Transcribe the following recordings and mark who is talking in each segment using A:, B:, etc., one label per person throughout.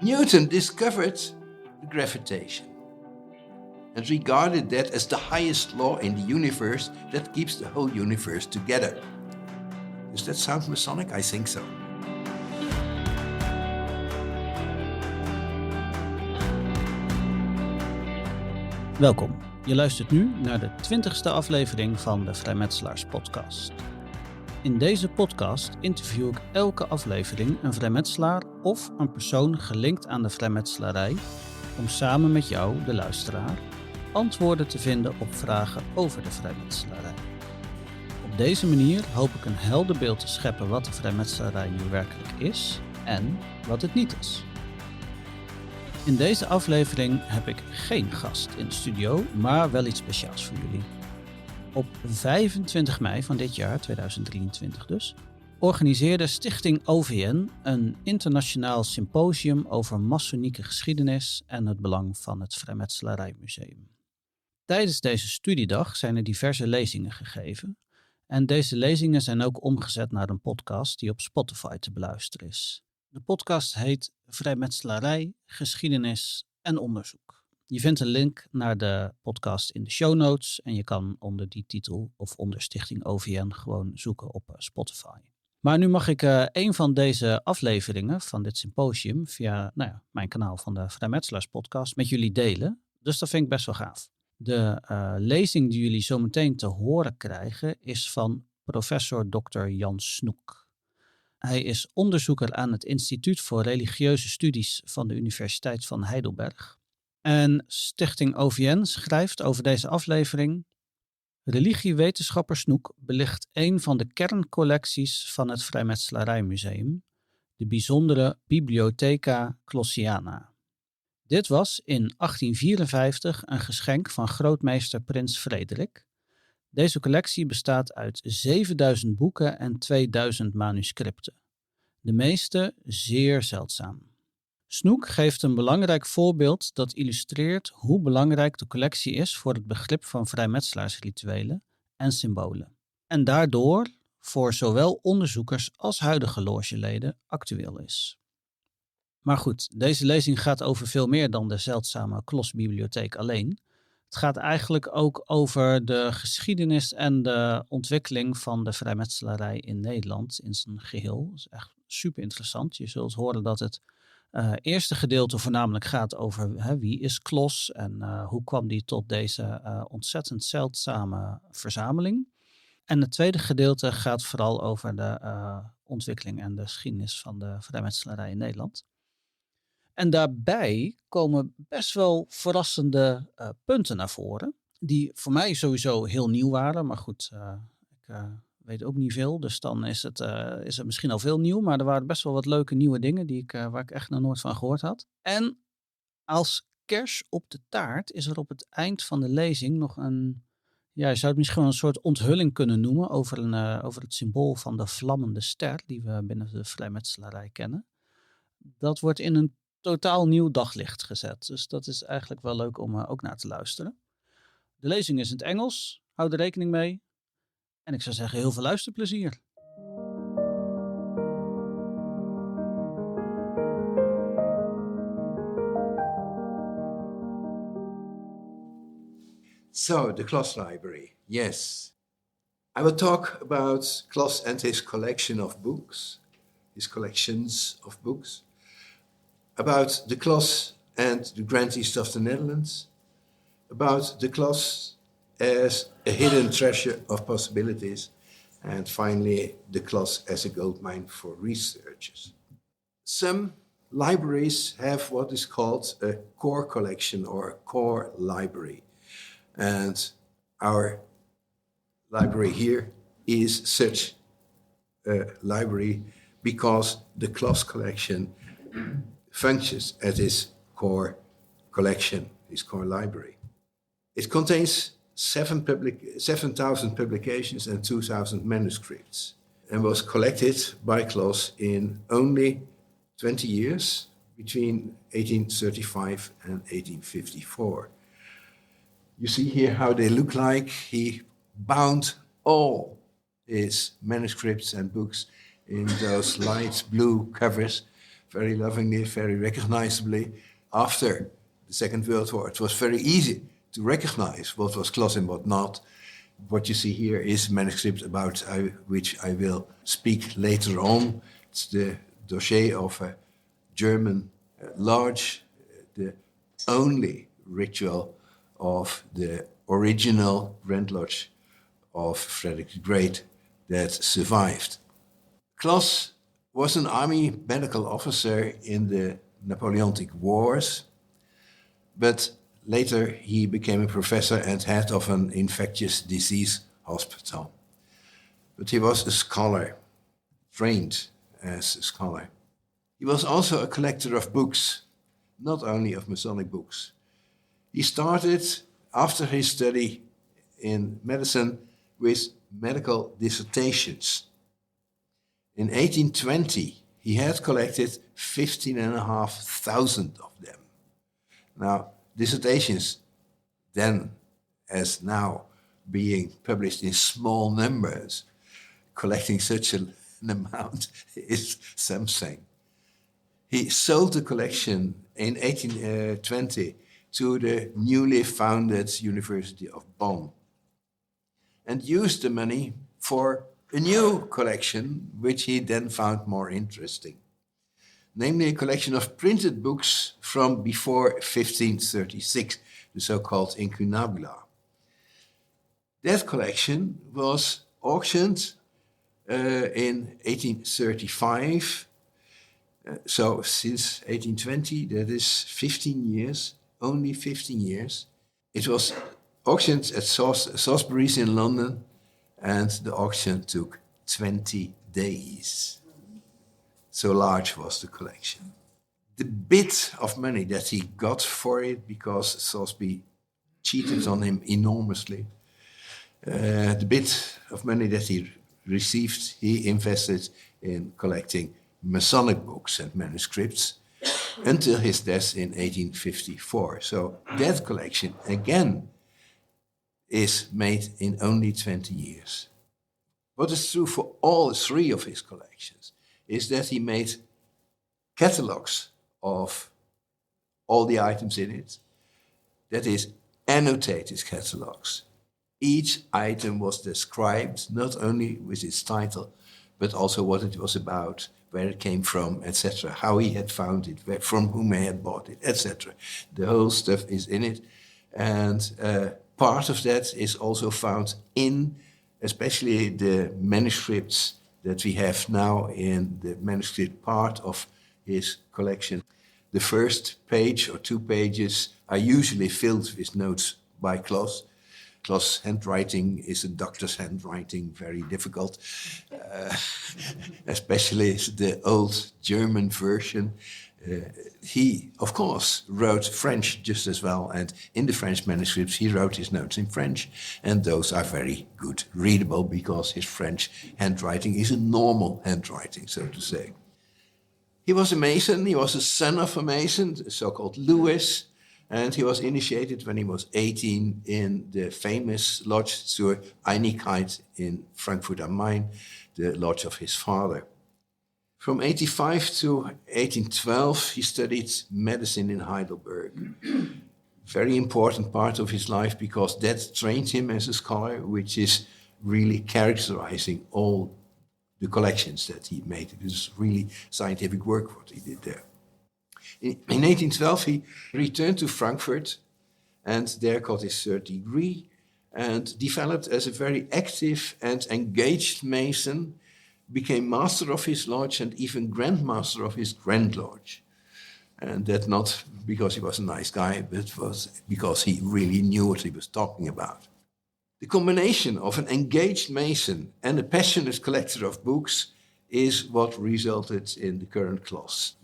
A: Newton discovered gravitation and regarded that as the highest law in the universe that keeps the whole universe together. Does that sound Masonic? I think so.
B: Welkom. Je luistert nu naar de 20e aflevering van de Vrijmetselaars Podcast. In deze podcast interview ik elke aflevering een vrijmetselaar of een persoon gelinkt aan de vrijmetselarij om samen met jou, de luisteraar, antwoorden te vinden op vragen over de vrijmetselarij. Op deze manier hoop ik een helder beeld te scheppen wat de vrijmetselarij nu werkelijk is en wat het niet is. In deze aflevering heb ik geen gast in de studio, maar wel iets speciaals voor jullie. Op 25 mei van dit jaar, 2023 dus, organiseerde Stichting OVN een internationaal symposium over masonieke geschiedenis en het belang van het Vrijmetselarijmuseum. Tijdens deze studiedag zijn er diverse lezingen gegeven en deze lezingen zijn ook omgezet naar een podcast die op Spotify te beluisteren is. De podcast heet Vrijmetselarij, Geschiedenis en Onderzoek. Je vindt een link naar de podcast in de show notes en je kan onder die titel of onder Stichting OVN gewoon zoeken op Spotify. Maar nu mag ik een van deze afleveringen van dit symposium via mijn kanaal van de Vrijmetselaars Podcast met jullie delen. Dus dat vind ik best wel gaaf. De lezing die jullie zo meteen te horen krijgen is van professor Dr. Jan Snoek. Hij is onderzoeker aan het Instituut voor Religieuze Studies van de Universiteit van Heidelberg. En Stichting OVN schrijft over deze aflevering: Religiewetenschapper Snoek belicht een van de kerncollecties van het Vrijmetselarijmuseum, de bijzondere Bibliotheca Klossiana. Dit was in 1854 een geschenk van grootmeester Prins Frederik. Deze collectie bestaat uit 7000 boeken en 2000 manuscripten. De meeste zeer zeldzaam. Snoek geeft een belangrijk voorbeeld dat illustreert hoe belangrijk de collectie is voor het begrip van vrijmetselaarsrituelen en symbolen. En daardoor voor zowel onderzoekers als huidige logeleden actueel is. Maar goed, deze lezing gaat over veel meer dan de zeldzame Kloss Bibliotheek alleen. Het gaat eigenlijk ook over de geschiedenis en de ontwikkeling van de vrijmetselarij in Nederland in zijn geheel. Dat is echt super interessant. Je zult horen dat het eerste gedeelte voornamelijk gaat over wie is Kloss en hoe kwam die tot deze ontzettend zeldzame verzameling. En het tweede gedeelte gaat vooral over de ontwikkeling en de geschiedenis van de vrijmetselarij in Nederland. En daarbij komen best wel verrassende punten naar voren, die voor mij sowieso heel nieuw waren. Maar goed, ik weet ook niet veel, dus dan is het misschien al veel nieuw. Maar er waren best wel wat leuke nieuwe dingen waar ik echt nog nooit van gehoord had. En als kers op de taart is er op het eind van de lezing nog je zou het misschien wel een soort onthulling kunnen noemen over het symbool van de vlammende ster, die we binnen de vrijmetselarij kennen. Dat wordt in een totaal nieuw daglicht gezet. Dus dat is eigenlijk wel leuk om ook naar te luisteren. De lezing is in het Engels. Hou er rekening mee. En ik zou zeggen, heel veel luisterplezier.
A: So, the Kloss Library, yes. I will talk about Kloss and his collection of books, his collections of books. About the Kloss and the Grand East of the Netherlands, about the Kloss as a hidden treasure of possibilities, and finally the Kloss as a goldmine for researchers. Some libraries have what is called a core collection or a core library, and our library here is such a library because the Kloss collection functions as his core collection, his core library. It contains 7,000 publications and 2,000 manuscripts and was collected by Kloss in only 20 years between 1835 and 1854. You see here how they look like. He bound all his manuscripts and books in those light blue covers very lovingly, very recognizably, after the Second World War, it was very easy to recognize what was Kloss and what not. What you see here is a manuscript about which I will speak later on. It's the dossier of a German lodge, the only ritual of the original Grand Lodge of Frederick the Great that survived. Kloss was an army medical officer in the Napoleonic Wars, but later he became a professor and head of an infectious disease hospital. But he was a scholar, trained as a scholar. He was also a collector of books, not only of Masonic books. He started, after his study in medicine, with medical dissertations. In 1820, he had collected 15,500 of them. Now, dissertations, then as now, being published in small numbers, collecting such an amount is something. He sold the collection in 1820 to the newly founded University of Bonn and used the money for a new collection, which he then found more interesting, namely a collection of printed books from before 1536, the so-called incunabula. That collection was auctioned in 1835. So since 1820, that is 15 years, only 15 years. It was auctioned at Salisbury's in London, and the auction took 20 days. So large was the collection. The bit of money that he got for it, because Salisbury cheated on him enormously, the bit of money that he received, he invested in collecting Masonic books and manuscripts until his death in 1854. So that collection, again, is made in only 20 years. What is true for all three of his collections is that he made catalogs of all the items in it, that is, annotated catalogs. Each item was described not only with its title, but also what it was about, where it came from, etc., how he had found it, from whom he had bought it, etc. The whole stuff is in it, and part of that is also found in, especially the manuscripts that we have now in the manuscript part of his collection. The first page or 2 pages are usually filled with notes by Kloss. Kloss' handwriting is a doctor's handwriting, very difficult, especially the old German version. He, of course, wrote French just as well, and in the French manuscripts he wrote his notes in French, and those are very good readable because his French handwriting is a normal handwriting, so to say. He was a Mason, he was a son of a Mason, the so-called Louis, and he was initiated when he was 18 in the famous Lodge zur Einigkeit in Frankfurt am Main, the lodge of his father. From 1885 to 1812, he studied medicine in Heidelberg. Very important part of his life because that trained him as a scholar, which is really characterizing all the collections that he made. It was really scientific work what he did there. In 1812, he returned to Frankfurt and there got his third degree and developed as a very active and engaged Mason, became master of his lodge and even grandmaster of his Grand Lodge. And that not because he was a nice guy, but was because he really knew what he was talking about. The combination of an engaged Mason and a passionate collector of books is what resulted in the current Kloss,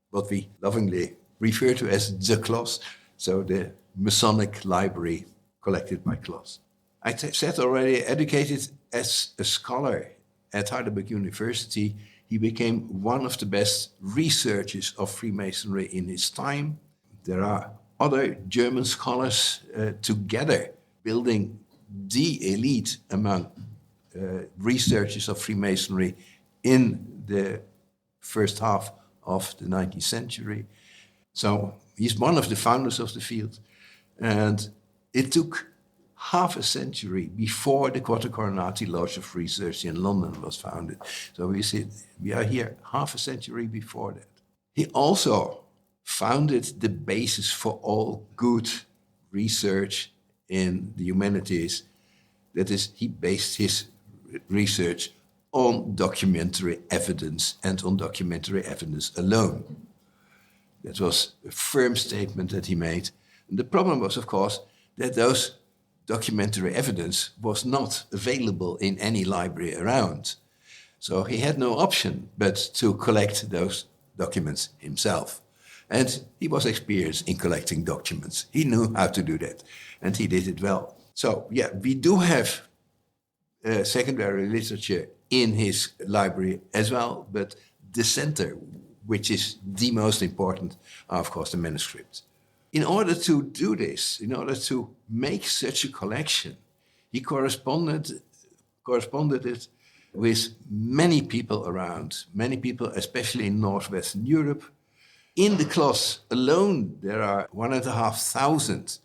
A: what we lovingly refer to as the Kloss, so the Masonic library collected by Kloss. I said already, educated as a scholar at Heidelberg University, he became one of the best researchers of Freemasonry in his time. There are other German scholars together building the elite among researchers of Freemasonry in the first half of the 19th century. So he's one of the founders of the field. And it took half a century before the Quarter Coronati Lodge of Research in London was founded. So we are here half a century before that. He also founded the basis for all good research in the humanities. That is, he based his research on documentary evidence and on documentary evidence alone. That was a firm statement that he made. And the problem was, of course, that those documentary evidence was not available in any library around. So he had no option but to collect those documents himself. And he was experienced in collecting documents. He knew how to do that, and he did it well. So, yeah, we do have secondary literature in his library as well, but the center, which is the most important, are, of course, the manuscripts. In order to do this, in order to make such a collection, he corresponded it with many people around, many people, especially in Northwestern Europe. In the Kloss alone, there are 1,500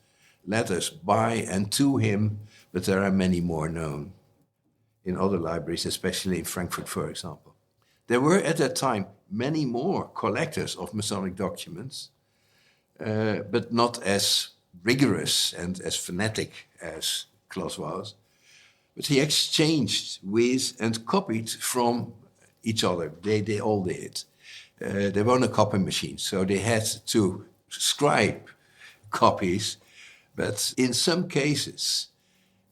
A: letters by and to him, but there are many more known in other libraries, especially in Frankfurt, for example. There were at that time many more collectors of Masonic documents, but not as rigorous and as fanatic as Kloss was. But he exchanged with and copied from each other. They all did. There were no copy machines, so they had to scribe copies. But in some cases,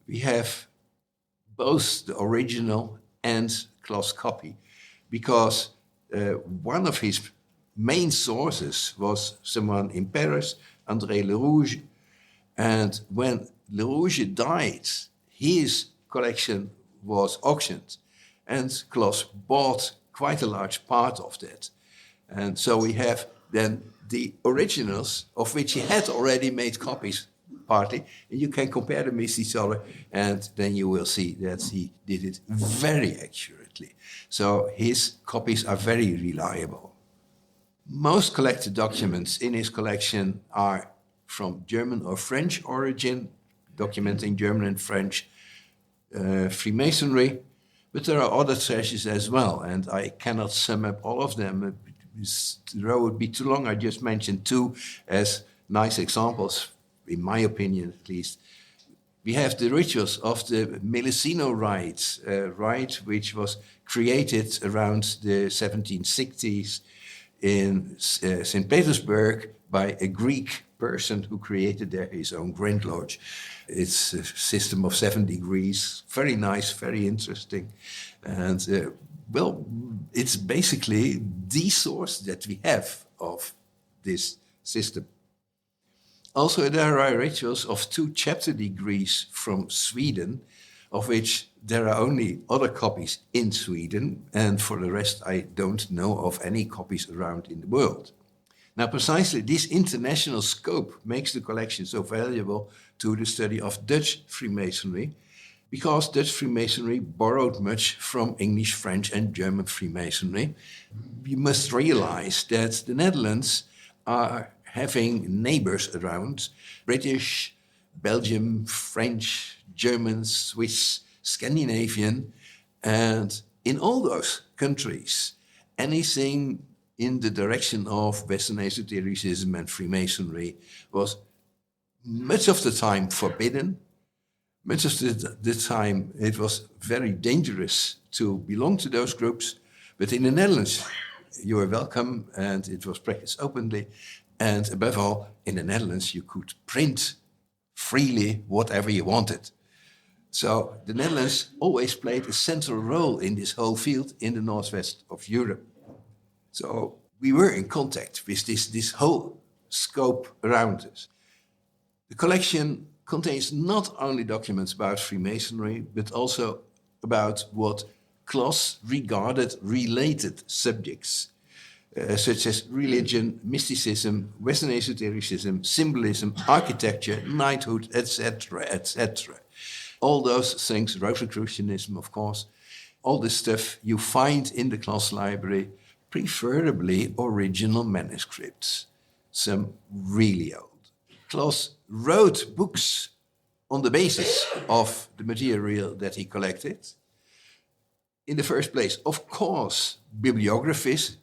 A: we have both the original and Kloss copy, because one of his main sources was someone in Paris, André Le Rouge. And when Le Rouge died, his collection was auctioned, and Kloss bought quite a large part of that. And so we have then the originals, of which he had already made copies, partly, and you can compare them with each other, and then you will see that he did it very accurately. So his copies are very reliable. Most collected documents in his collection are from German or French origin, documenting German and French Freemasonry, but there are other treasures as well, and I cannot sum up all of them. The row would be too long. I just mentioned two as nice examples, in my opinion at least. We have the rituals of the Melusino rite, which was created around the 1760s in St. Petersburg by a Greek person who created there his own Grand Lodge. It's a system of 7 degrees, very nice, very interesting. And it's basically the source that we have of this system. Also, there are rituals of 2 chapter degrees from Sweden, of which there are only other copies in Sweden, and for the rest I don't know of any copies around in the world. Now, precisely this international scope makes the collection so valuable to the study of Dutch Freemasonry, because Dutch Freemasonry borrowed much from English, French, and German Freemasonry. We must realize that the Netherlands are having neighbors around: British, Belgium, French, German, Swiss, Scandinavian, and in all those countries, anything in the direction of Western esotericism and Freemasonry was much of the time forbidden. Much of the time it was very dangerous to belong to those groups. But in the Netherlands, you were welcome, and it was practiced openly. And above all, in the Netherlands, you could print freely whatever you wanted. So the Netherlands always played a central role in this whole field in the northwest of Europe. So we were in contact with this whole scope around us. The collection contains not only documents about Freemasonry, but also about what Kloss regarded related subjects, such as religion, mysticism, Western esotericism, symbolism, architecture, knighthood, etc., etc. All those things, Rosicrucianism, of course, all this stuff you find in the Kloss library, preferably original manuscripts, some really old. Kloss wrote books on the basis of the material that he collected. In the first place, of course, bibliographies.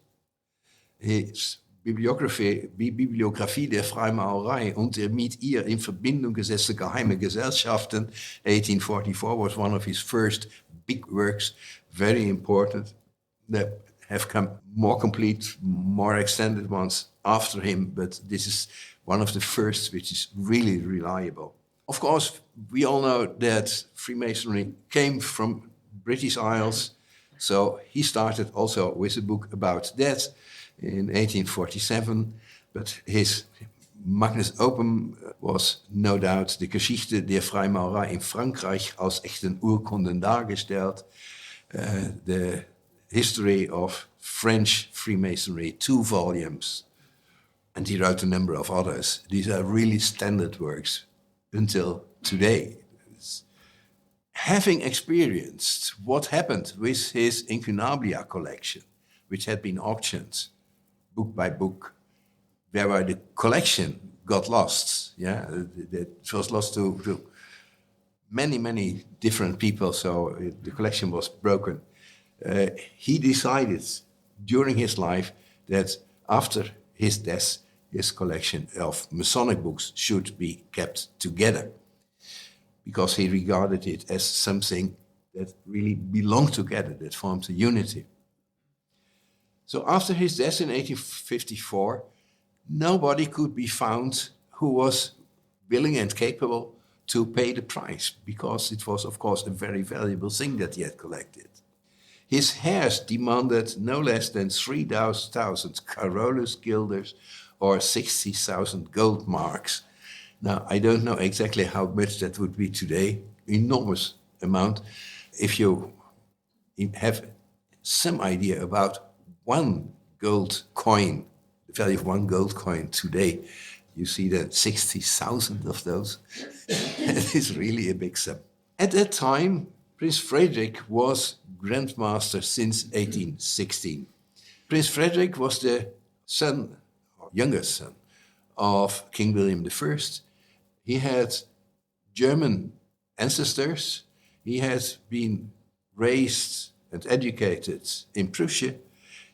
A: His Bibliographie der Vrijmetselarij und der mit ihr in Verbindung gesetzte geheime Gesellschaften, 1844, was one of his first big works, very important. There have come more complete, more extended ones after him, but this is one of the first which is really reliable. Of course, we all know that Freemasonry came from British Isles, so he started also with a book about that in 1847, but his Magnus Opum was no doubt de Geschichte der Vrijmetselarij in Frankrijk als echten Urkunden dargestellt, the history of French Freemasonry, 2 volumes, and he wrote a number of others. These are really standard works until today. Having experienced what happened with his Incunabula collection, which had been auctioned book by book, whereby the collection got lost. It was lost to many different people, so the collection was broken. He decided during his life that after his death, his collection of Masonic books should be kept together, because he regarded it as something that really belonged together, that formed a unity. So after his death in 1854, nobody could be found who was willing and capable to pay the price, because it was, of course, a very valuable thing that he had collected. His heirs demanded no less than 3,000 Carolus guilders or 60,000 gold marks. Now, I don't know exactly how much that would be today, enormous amount. If you have some idea about one gold coin, the value of one gold coin today, you see that 60,000 of those. It is really a big sum. At that time, Prince Frederick was Grand Master since 1816. Prince Frederick was the son, or youngest son, of King William I. He had German ancestors. He had been raised and educated in Prussia.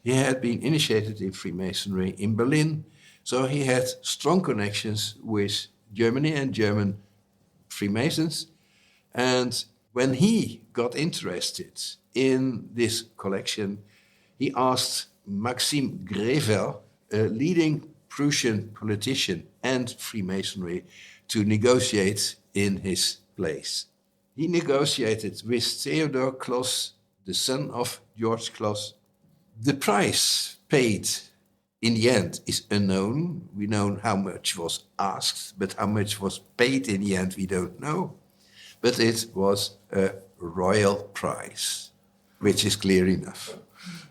A: He had been initiated in Freemasonry in Berlin. So he had strong connections with Germany and German Freemasons. And when he got interested in this collection, he asked Maxime Grevel, a leading Prussian politician and Freemasonry, to negotiate in his place. He negotiated with Theodor Kloss, the son of George Kloss. The price paid in the end is unknown. We know how much was asked, but how much was paid in the end, we don't know. But it was a royal price, which is clear enough.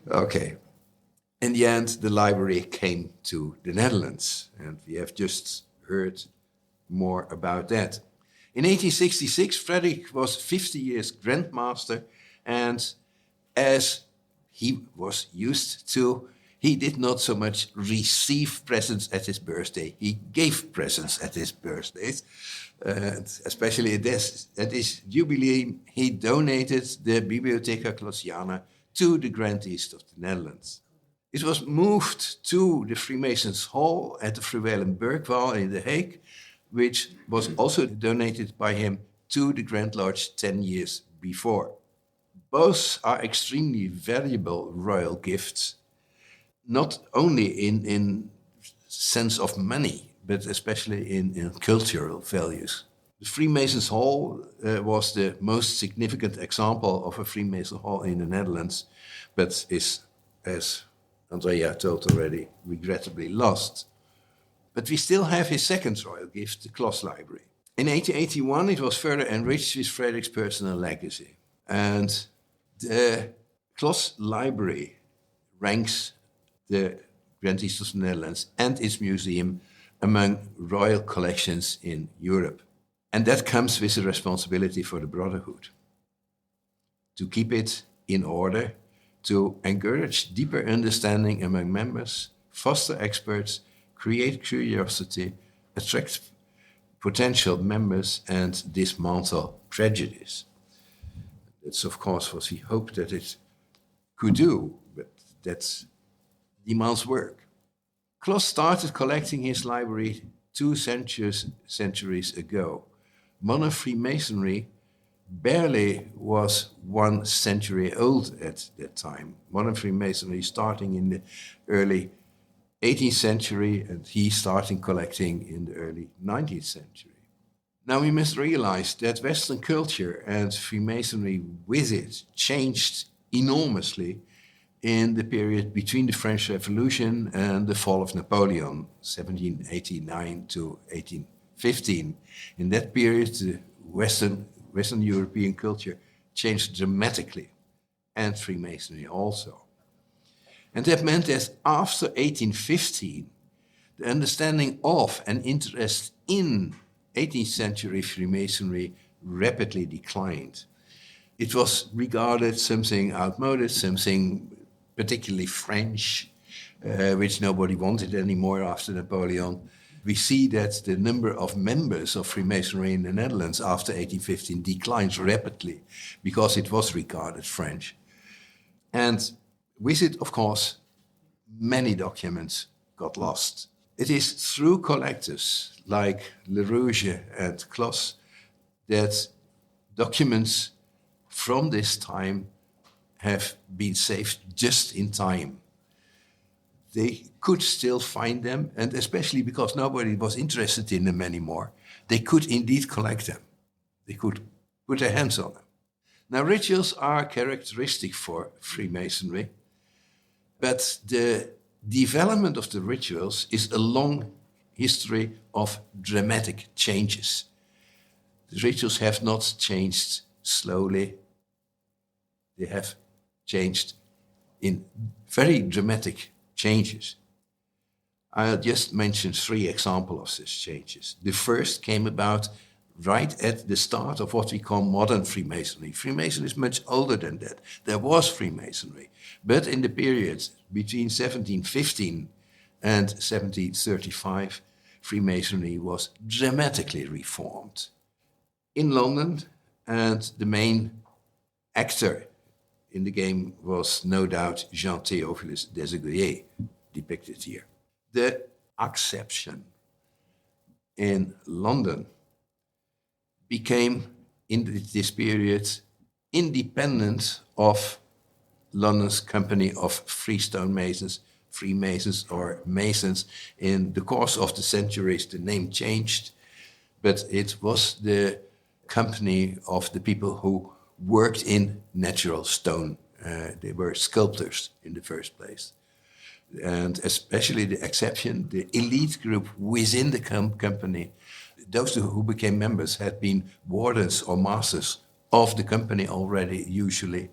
A: Okay. In the end, the library came to the Netherlands, and we have just heard more about that. In 1866, Frederick was 50 years Grand Master, and as he was used to, he did not so much receive presents at his birthday. He gave presents at his birthdays. Especially at his jubilee, he donated the Bibliotheca Klossiana to the Grand East of the Netherlands. It was moved to the Freemasons' Hall at the Fruwelen-Burgwal in The Hague, which was also donated by him to the Grand Lodge 10 years before. Both are extremely valuable royal gifts, not only in sense of money, but especially in cultural values. The Freemasons' Hall was the most significant example of a Freemason Hall in the Netherlands, but is, as Andrea told already, regrettably lost. But we still have his second royal gift, the Kloss Library. In 1881, it was further enriched with Frederick's personal legacy. And the Kloss Library ranks the Grand East of the Netherlands and its museum among royal collections in Europe. And that comes with a responsibility for the Brotherhood. To keep it in order, to encourage deeper understanding among members, foster experts, create curiosity, attract potential members, and dismantle prejudice. That's, of course, what we hope that it could do, but that demands work. Kloss started collecting his library 2 centuries ago. Modern Freemasonry barely was 1 century old at that time. Modern Freemasonry starting in the early 18th century, and he started collecting in the early 19th century. Now we must realize that Western culture and Freemasonry with it changed enormously in the period between the French Revolution and the fall of Napoleon, 1789 to 1815. In that period, the Western European culture changed dramatically, and Freemasonry also. And that meant that after 1815, the understanding of and interest in 18th century Freemasonry rapidly declined. It was regarded something outmoded, something particularly French, which nobody wanted anymore after Napoleon. We see that the number of members of Freemasonry in the Netherlands after 1815 declines rapidly because it was regarded French. And with it, of course, many documents got lost. It is through collectors like Le Rouge and Kloss that documents from this time have been saved just in time. They could still find them, and especially because nobody was interested in them anymore, they could indeed collect them. They could put their hands on them. Now, rituals are characteristic for Freemasonry, but the development of the rituals is a long history of dramatic changes. The rituals have not changed slowly. They have changed in very dramatic changes. I'll just mention 3 examples of such changes. The first came about right at the start of what we call modern Freemasonry. Freemasonry is much older than that. There was Freemasonry, but in the period between 1715 and 1735, Freemasonry was dramatically reformed. In London, and the main actor in the game was no doubt Jean Théophilus Desaguliers, depicted here. The acception in London became, in this period, independent of London's company of freestone masons, Freemasons or Masons. In the course of the centuries, the name changed, but it was the company of the people who worked in natural stone. They were sculptors in the first place. And especially the exception, the elite group within the company, those who became members had been wardens or masters of the company already, usually,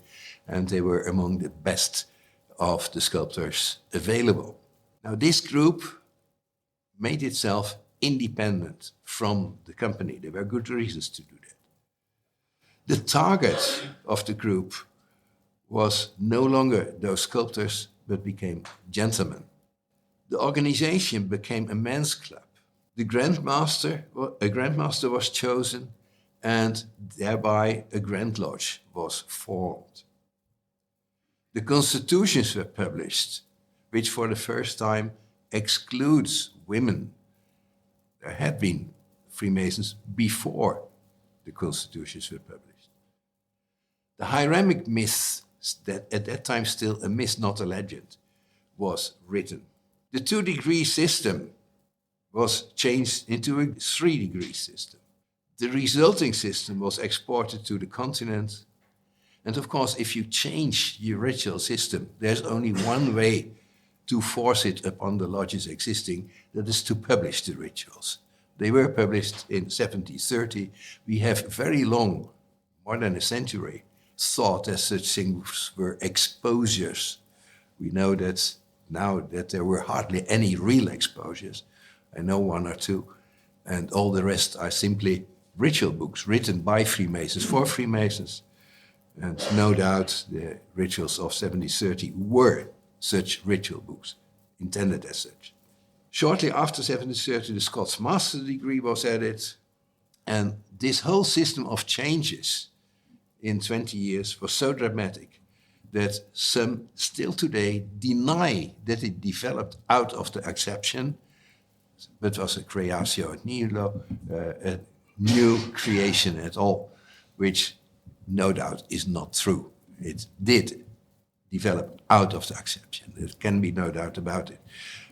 A: and they were among the best of the sculptors available. Now, this group made itself independent from the company. There were good reasons to do that. The target of the group was no longer those sculptors, but became gentlemen. The organization became a men's club. A grandmaster was chosen, and thereby a Grand Lodge was formed. The constitutions were published, which for the first time excludes women. There had been Freemasons before the constitutions were published. The hierarchic myth, that at that time still a myth, not a legend, was written. The 2-degree system was changed into a 3-degree system. The resulting system was exported to the continent. And of course, if you change your ritual system, there's only one way to force it upon the lodges existing, that is to publish the rituals. They were published in 1730. We have very long, more than a century, thought that such things were exposures. We know that now that there were hardly any real exposures. I know 1 or 2, and all the rest are simply ritual books written by Freemasons for Freemasons. And no doubt the rituals of 1730 were such ritual books, intended as such. Shortly after 1730, the Scots master degree was added, and this whole system of changes in 20 years was so dramatic that some still today deny that it developed out of the acception, but was a creatio et nihilo, a new creation at all, which no doubt is not true. It did develop out of the acception. There can be no doubt about it.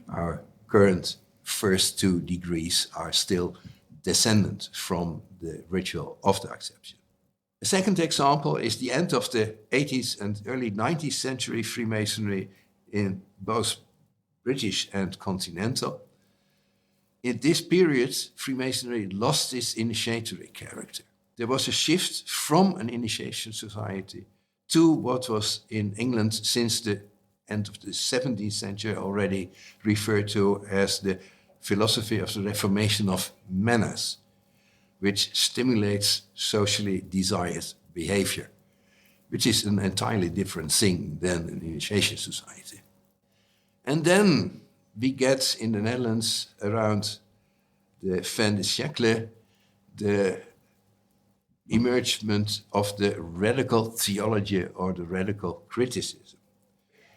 A: Our current first two degrees are still descendant from the ritual of the acception. A second example is the end of the 18th and early 19th century Freemasonry in both British and continental. In this period, Freemasonry lost its initiatory character. There was a shift from an initiation society to what was in England since the end of the 17th century already referred to as the philosophy of the Reformation of manners, which stimulates socially desired behavior, which is an entirely different thing than an initiation society. And then we get in the Netherlands around the fin de siècle the emergement of the radical theology or the radical criticism.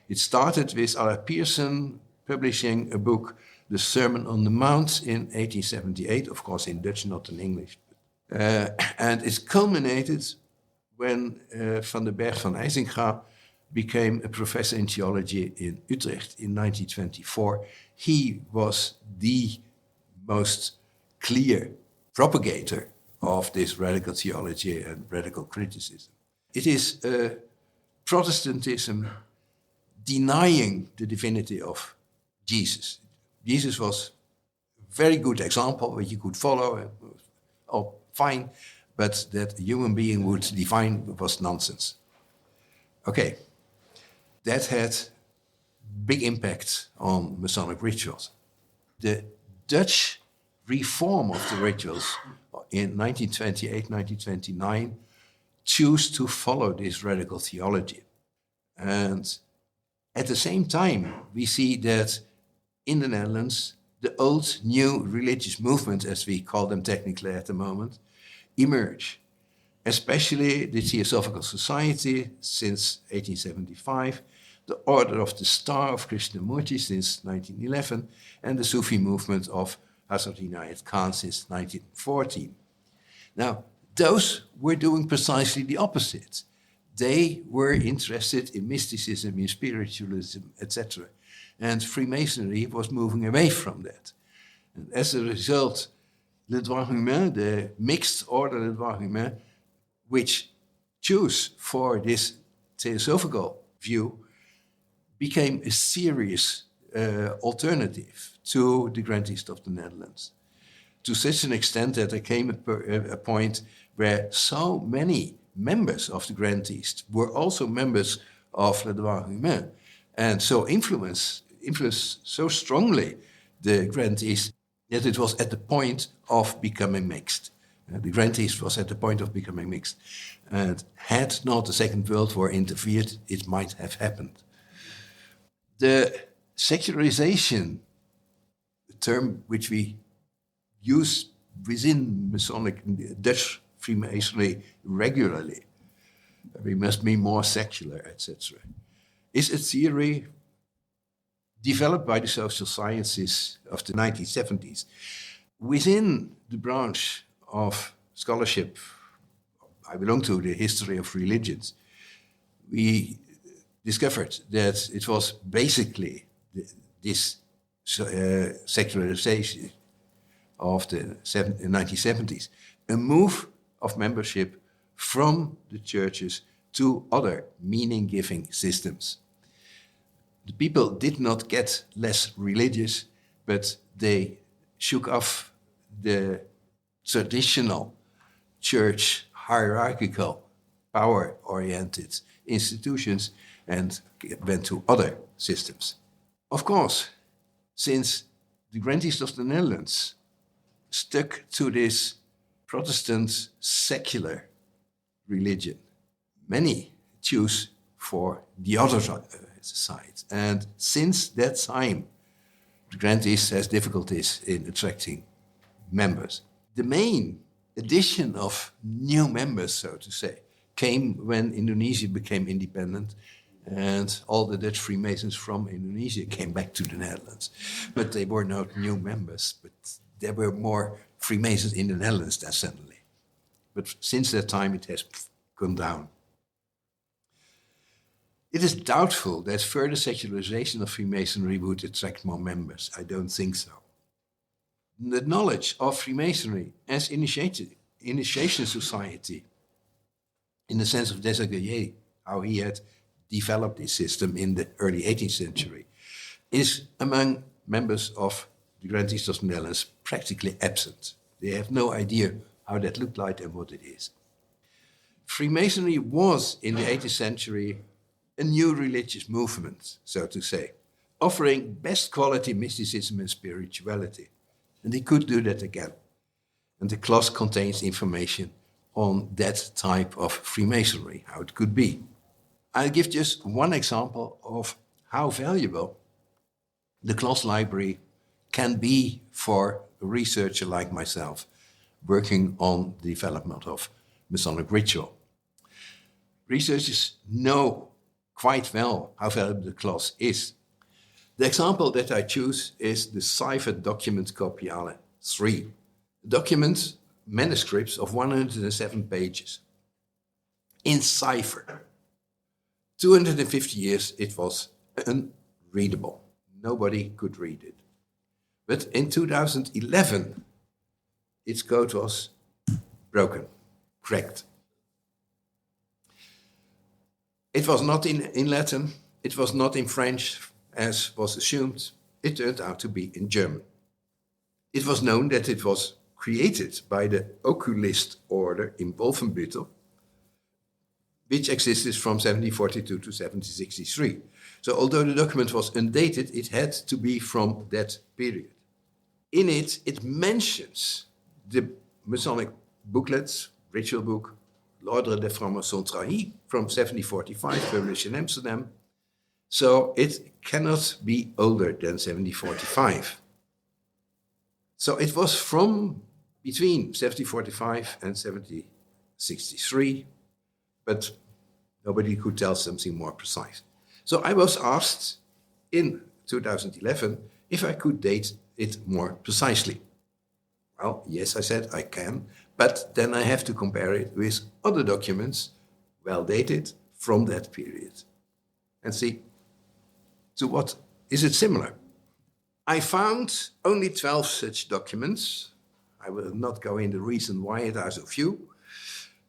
A: It started with R. Pearson publishing a book, The Sermon on the Mount, in 1878, of course in Dutch, not in English. And it culminated when Van den Berg van IJzinga became a professor in theology in Utrecht in 1924. He was the most clear propagator of this radical theology and radical criticism. It is Protestantism denying the divinity of Jesus. Jesus was a very good example that you could follow, all fine, but that a human being would define was nonsense. Okay, that had big impact on Masonic rituals. The Dutch reform of the rituals in 1928, 1929 choose to follow this radical theology. And at the same time, we see that in the Netherlands, the old new religious movement, as we call them technically at the moment, emerge. Especially the Theosophical Society since 1875, the Order of the Star of Krishnamurti since 1911, and the Sufi movement of Hazrat Inayat Khan since 1914. Now, those were doing precisely the opposite. They were interested in mysticism, in spiritualism, etc. And Freemasonry was moving away from that. And as a result, le droit humain, the mixed order le droit humain, which choose for this theosophical view, became a serious alternative to the grantees of the Netherlands. To such an extent that there came a point where so many members of the grantees were also members of le droit humain, and so influenced so strongly the grantees that it was at the point of becoming mixed. The grantees was at the point of becoming mixed. And had not the Second World War interfered, it might have happened. The secularization, the term which we use within Masonic Dutch Freemasonry regularly, we must be more secular, etc., is a theory developed by the social sciences of the 1970s. Within the branch of scholarship I belong to, the history of religions, we discovered that it was basically this secularization of the 1970s, a move of membership from the churches to other meaning-giving systems. The people did not get less religious, but they shook off the traditional church hierarchical, power-oriented institutions and went to other systems. Of course, since the grantees of the Netherlands stuck to this Protestant secular religion, many choose for the other side. And since that time, the grantees has difficulties in attracting members. The main addition of new members, so to say, came when Indonesia became independent and all the Dutch Freemasons from Indonesia came back to the Netherlands. But they were not new members, but there were more Freemasons in the Netherlands than suddenly. But since that time it has gone down. It is doubtful that further secularization of Freemasonry would attract more members. I don't think so. The knowledge of Freemasonry as initiation society, in the sense of Desaguliers, how he had developed this system in the early 18th century, is among members of the grantees of the Netherlands practically absent. They have no idea how that looked like and what it is. Freemasonry was, in the 18th century, a new religious movement, so to say, offering best quality mysticism and spirituality. And they could do that again. And the Kloss contains information on that type of Freemasonry, how it could be. I'll give just one example of how valuable the Kloss library can be for a researcher like myself, working on the development of Masonic ritual. Researchers know quite well how valuable the Kloss is. The example that I choose is the cipher document Copiale 3. Document manuscripts of 107 pages in cipher. 250 years it was unreadable. Nobody could read it. But in 2011, its code was broken, cracked. It was not in Latin, it was not in French, as was assumed. It turned out to be in German. It was known that it was created by the Oculist order in Wolfenbüttel, which existed from 1742 to 1763. So although the document was undated, it had to be from that period. In it, it mentions the Masonic booklets, ritual book, L'Ordre des Francs-Maçons Trahis from 1745, published in Amsterdam. So it cannot be older than 1745. So it was from between 1745 and 1763, but nobody could tell something more precise. So I was asked in 2011 if I could date it more precisely. Well, yes, I said I can, but then I have to compare it with other documents, well dated, from that period, and see to what is it similar. I found only 12 such documents. I will not go into the reason why it are so few.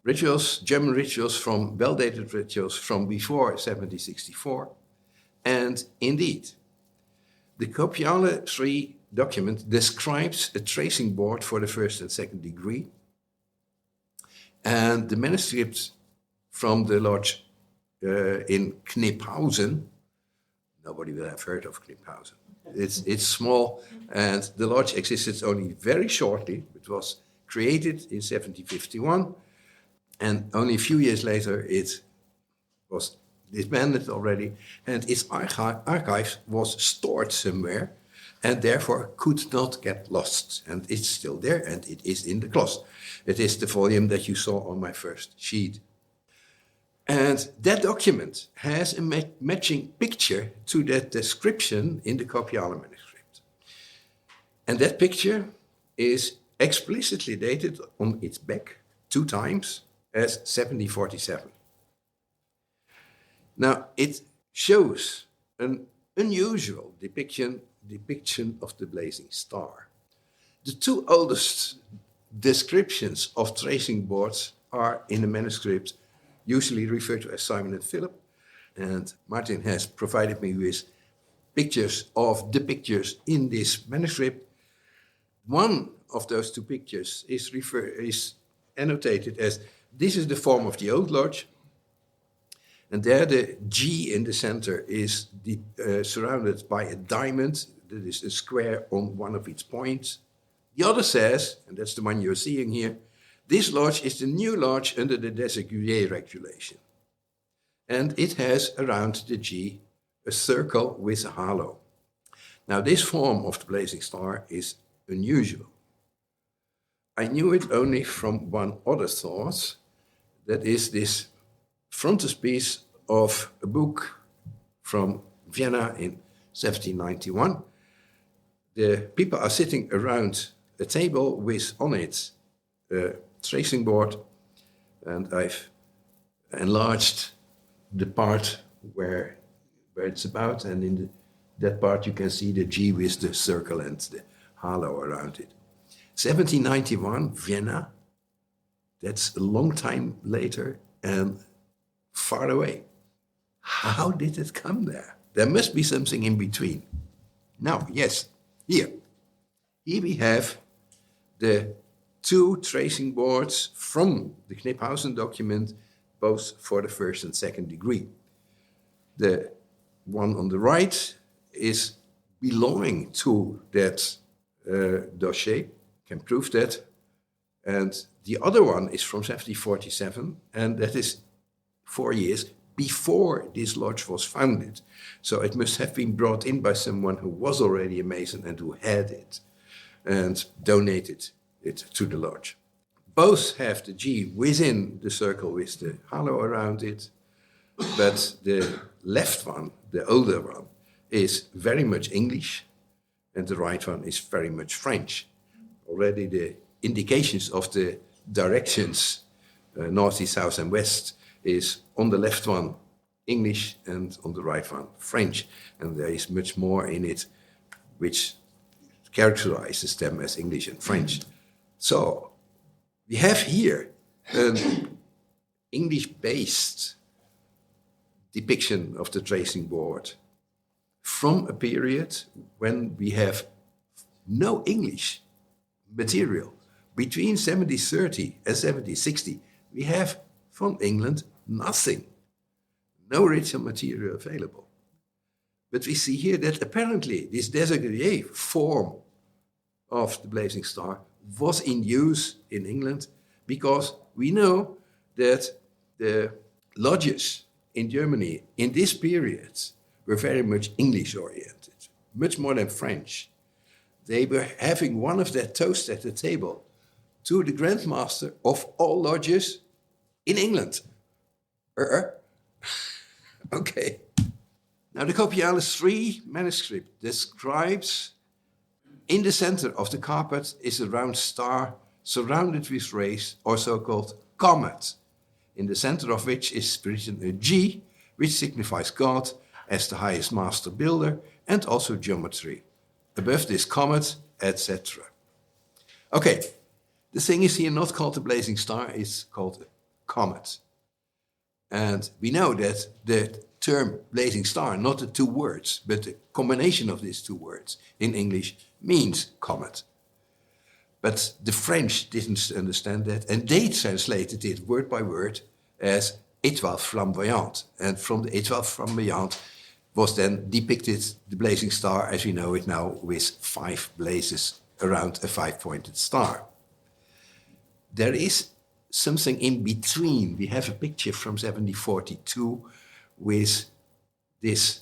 A: Rituals, German rituals from well-dated rituals from before 1764. And indeed, the Copiale 3 document describes a tracing board for the first and second degree. And the manuscript from the lodge in Kniphausen, nobody will have heard of Kniphausen. It's small, and the lodge existed only very shortly. It was created in 1751, and only a few years later it was disbanded already, and its archive was stored somewhere, and therefore could not get lost. And it's still there, and it is in the Kloss. It is the volume that you saw on my first sheet. And that document has a matching picture to that description in the Copiale manuscript. And that picture is explicitly dated on its back 2 times as 1747. Now, it shows an unusual depiction of the blazing star. The 2 oldest descriptions of tracing boards are in the manuscript usually referred to as Simon and Philip, and Martin has provided me with pictures of the pictures in this manuscript. One of those 2 pictures is annotated as, this is the form of the old lodge, and there the G in the center is surrounded by a diamond that is a square on one of its points. The other says, and that's the one you're seeing here, this lodge is the new lodge under the Desaguliers regulation. and it has around the G a circle with a halo. Now, this form of the blazing star is unusual. I knew it only from one other source, that is this frontispiece of a book from Vienna in 1791. The people are sitting around a table with on it a tracing board, and I've enlarged the part where it's about, and in that part you can see the G with the circle and the halo around it. 1791, Vienna, that's a long time later and far away. How did it come there? There must be something in between. Now, yes, here we have the two tracing boards from the Kniphausen document, both for the first and second degree. The one on the right is belonging to that dossier, can prove that. And the other one is from 1747, and that is 4 years before this lodge was founded. So it must have been brought in by someone who was already a Mason and who had it and donated it to the lodge. Both have the G within the circle with the halo around it, but the left one, the older one, is very much English, and the right one is very much French. Already the indications of the directions, north, east, south, and west, is on the left one English and on the right one French. And there is much more in it which characterizes them as English and French. So we have here an English-based depiction of the tracing board from a period when we have no English material. Between 1730 and 1760, we have from England nothing, no original material available. But we see here that apparently this designated form of the blazing star was in use in England, because we know that the lodges in Germany in this period were very much English-oriented, much more than French. They were having one of their toasts at the table to the Grandmaster of all lodges in England. Okay. Now the Copialis 3 manuscript describes in the center of the carpet is a round star surrounded with rays, or so-called comet, in the center of which is written a G, which signifies God as the highest master builder and also geometry. Above this comet, etc. Okay, the thing is here not called a blazing star, it's called a comet. And we know that the term blazing star, not the two words, but the combination of these two words in English means comet. But the French didn't understand that, and they translated it word by word as étoile flamboyante. And from the étoile flamboyante was then depicted the blazing star as we know it now, with 5 blazes around a 5-pointed star. There is something in between. We have a picture from 1742 with this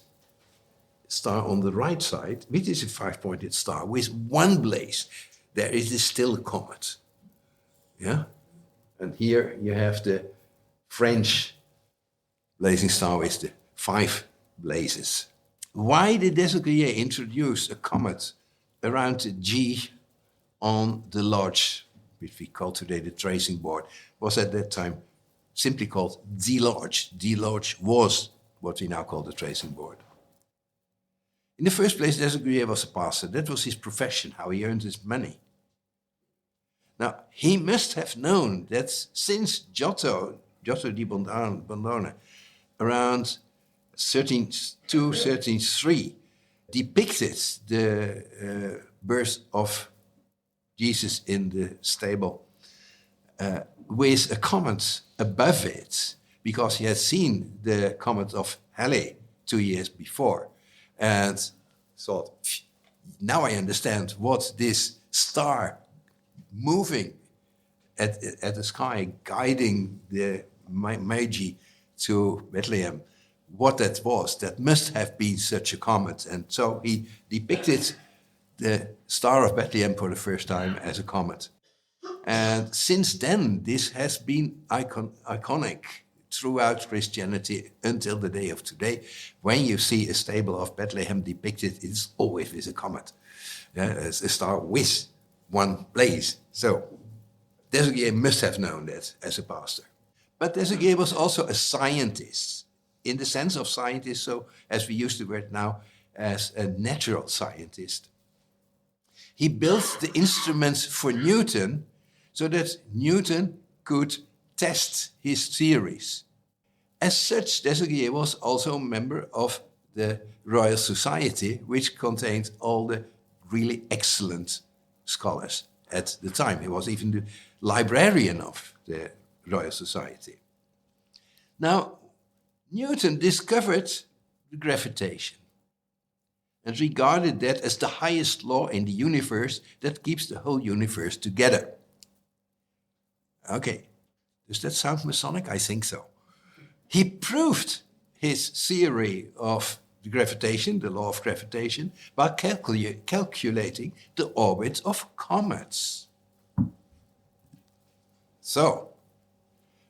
A: star on the right side, which is a 5-pointed star with 1 blaze. There is still a comet. Yeah? And here you have the French blazing star with the 5 blazes. Why did Desaugiers introduce a comet around the G on the lodge, which we call today the tracing board, was at that time simply called the lodge. The lodge was what we now call the tracing board. In the first place, Desaugiers was a pastor. That was his profession, how he earned his money. Now, he must have known that since Giotto di Bondone, around 1302, 1303, depicted the birth of Jesus in the stable with a comet above it, because he had seen the comet of Halley 2 years before, and thought, now I understand what this star moving at the sky, guiding the Magi to Bethlehem what that was. That must have been such a comet. And so he depicted the Star of Bethlehem for the first time as a comet. And since then, this has been iconic throughout Christianity until the day of today. When you see a stable of Bethlehem depicted, it's always with a comet. As a star with one blaze. So Desaugiers must have known that as a pastor. But Desaugiers was also a scientist, in the sense of scientist, so as we use the word now, as a natural scientist. He built the instruments for Newton so that Newton could test his theories. As such, Desaugiers was also a member of the Royal Society, which contained all the really excellent scholars at the time. He was even the librarian of the Royal Society. Now, Newton discovered gravitation and regarded that as the highest law in the universe that keeps the whole universe together. Okay, does that sound Masonic? I think so. He proved his theory of the gravitation, the law of gravitation, by calculating the orbit of comets. So,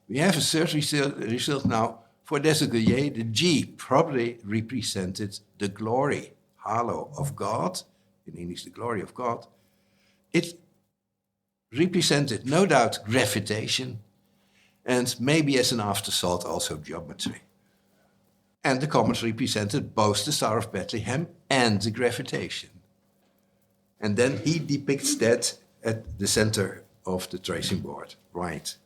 A: we have a certain result now. For Desaugiers, the G probably represented the glory, halo, of God. In English, the glory of God. It represented, no doubt, gravitation, and maybe as an afterthought, also geometry. And the comet represented both the Star of Bethlehem and the gravitation. And then he depicts that at the center of the tracing board, right?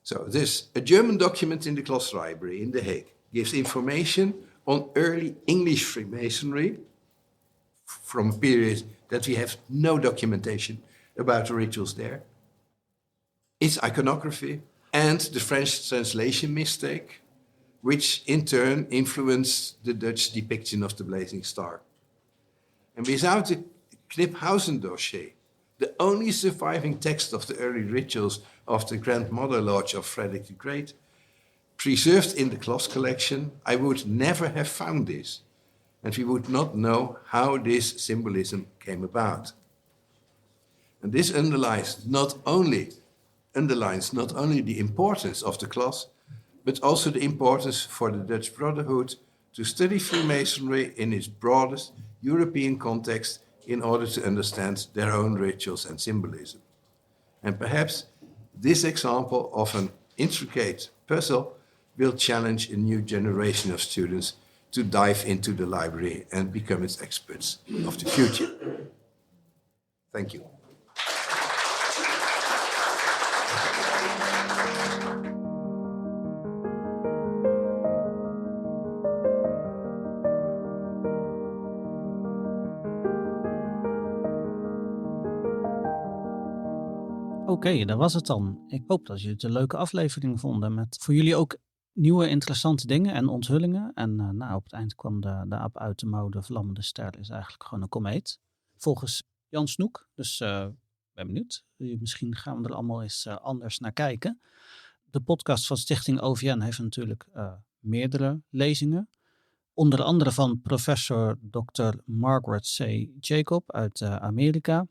A: So this, a German document in the Kloss Library in The Hague, gives information on early English Freemasonry from a period that we have no documentation about the rituals there, its iconography, and the French translation mistake, which in turn influenced the Dutch depiction of the blazing star. And without the Kniphausen dossier, the only surviving text of the early rituals of the Grand Mother Lodge of Frederick the Great, preserved in the Kloss collection, I would never have found this, and we would not know how this symbolism came about. And this underlines not only the importance of the Kloss, but also the importance for the Dutch Brotherhood to study Freemasonry in its broadest European context in order to understand their own rituals and symbolism. And perhaps this example of an intricate puzzle will challenge a new generation of students to dive into the library and become its experts of the future. Thank you.
B: Oké, dat was het dan. Ik hoop dat jullie het een leuke aflevering vonden met voor jullie ook nieuwe interessante dingen en onthullingen. En op het eind kwam de aap uit de mouw, de vlammende ster is eigenlijk gewoon een komeet. Volgens Jan Snoek, dus ben benieuwd. Misschien gaan we er allemaal eens anders naar kijken. De podcast van Stichting OVN heeft natuurlijk meerdere lezingen. Onder andere van professor Dr. Margaret C. Jacob uit Amerika.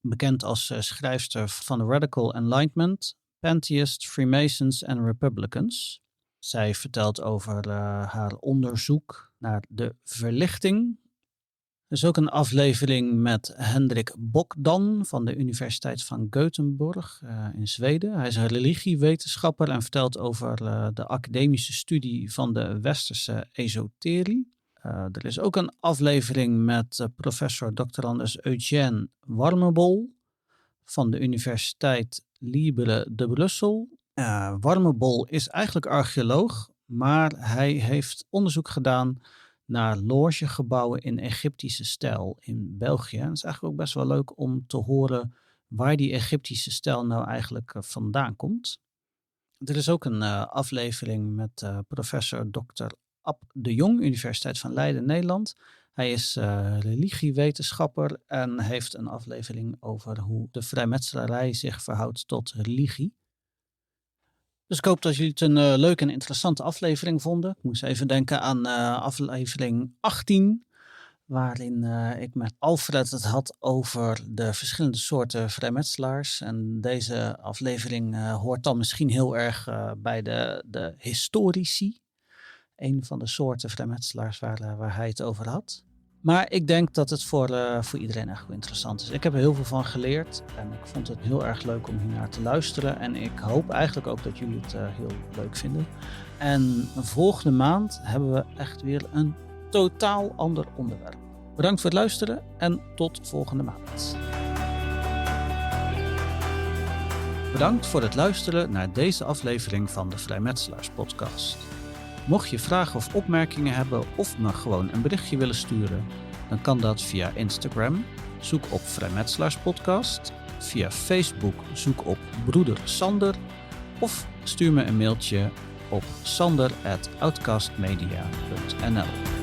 B: Bekend als schrijfster van The Radical Enlightenment, Pantheist, Freemasons en Republicans. Zij vertelt over haar onderzoek naar de verlichting. Er is ook een aflevering met Hendrik Bokdan van de Universiteit van Gothenburg in Zweden. Hij is een religiewetenschapper en vertelt over de academische studie van de westerse esoterie. Er is ook een aflevering met professor Dr. Eugène Warmebol van de Universiteit Libre de Brussel. Warmebol is eigenlijk archeoloog, maar hij heeft onderzoek gedaan naar logegebouwen in Egyptische stijl in België. En het is eigenlijk ook best wel leuk om te horen waar die Egyptische stijl nou eigenlijk vandaan komt. Er is ook een aflevering met professor Dr. Ab de Jong, Universiteit van Leiden, Nederland. Hij is religiewetenschapper en heeft een aflevering over hoe de Vrijmetselarij zich verhoudt tot religie. Dus ik hoop dat jullie het een leuke en interessante aflevering vonden. Ik moest even denken aan aflevering 18... waarin ik met Alfred het had over de verschillende soorten vrijmetselaars. En deze aflevering hoort dan misschien heel erg bij de historici. Een van de soorten vrijmetselaars waar hij het over had. Maar ik denk dat het voor iedereen echt wel interessant is. Ik heb er heel veel van geleerd en ik vond het heel erg leuk om hiernaar te luisteren. En ik hoop eigenlijk ook dat jullie het heel leuk vinden. En volgende maand hebben we echt weer een totaal ander onderwerp. Bedankt voor het luisteren en tot volgende maand. Bedankt voor het luisteren naar deze aflevering van de Vrijmetselaars Podcast. Mocht je vragen of opmerkingen hebben of me gewoon een berichtje willen sturen, dan kan dat via Instagram, zoek op Vrijmetselaars Podcast, via Facebook, zoek op broeder Sander of stuur me een mailtje op sander@outcastmedia.nl.